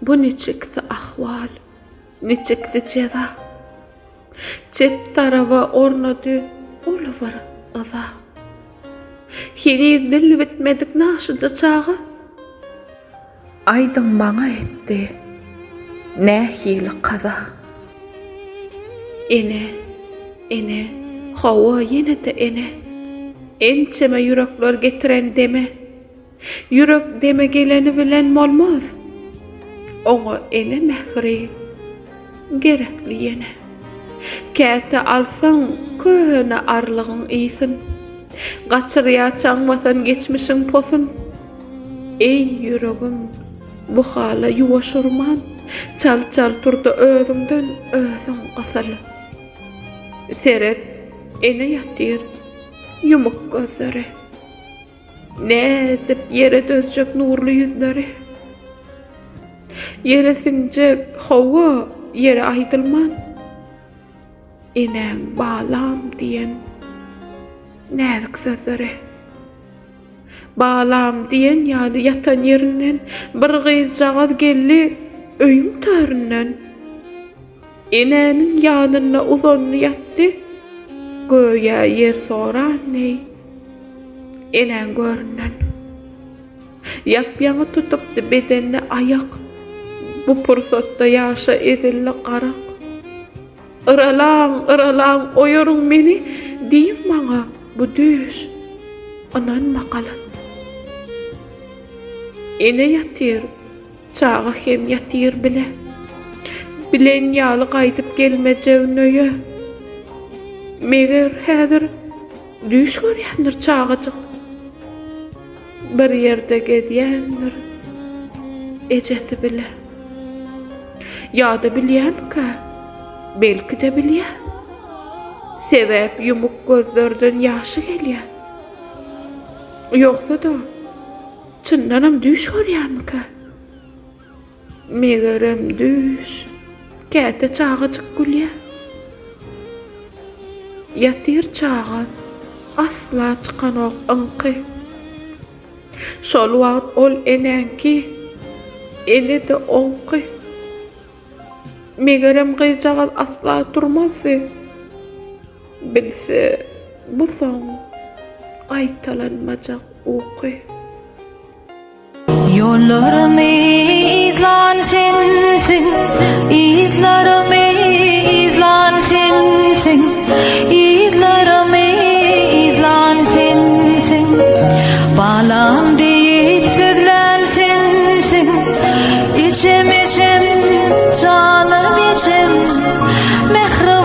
Bu niçikdi ahval, niçikdi ceza. Çep tarava ornadı, olu var ıza. Hini dil bitmedik naşıca çağı. Aydın bana etti, ne hili kaza. Ene, hava yine de ene. Ençeme yürekler getiren deme. Yürek deme geleni bilen olmaz. Ona ene mehri, gerekli yene. Käte alsan köhüne arlığın iyisin. Gaçırıya çanmasan geçmişin posun. Ey yüreğim, bu hala yuvaşurman. Çal turdu özünden özün qısıl. Seret, ene yatir, yumuk gözleri. Ne edip yere dözecek nurlu yüzleri. Yere sinecek hava, yere aydılman. Enen bağlam diyen näzik sözleri. Bağlam diyen ýaly yatan yerinden bir gyz jagaz gelli öýüm töründen. Enenin ýanyna uzanny ýatdy. Göýe yer soran ney? Enen görünen. Ýapýaňy tutupdy bedenine ayak. Bu pursatda ýaşa edilli garak. Iralan, oýaryň meni, diýip maňa bu düş. Anan makalat. Ene yatyr, çağa hem yatyr bile. Bilen ýaly gaýdyp gelmejegine. Meger häzir düş görýändir çağaçyk. Bir ýerde gezýändir. Ejesi bile. Ýa-da bilýänkä? Belki de bilýär. Sebäp yumuk gözlerden ýaşy gelýär. Ýoksa da çyndanam düş görýärmikä? Megerem düş. Käte çağaçyk gülýär. Yatyr çağa asla çykan ok ıňky. Şol wagt ol enenki, ene de onky. Megerem gyjagaz asla durmasy. Bilse bu soň aýtalanmajak uky. Yollarımı izlan sensin, izlarımı izlan sensin, izlarımı izlan sensin. Bağlam deyip sözlen sensin, içim canım içim, mehrum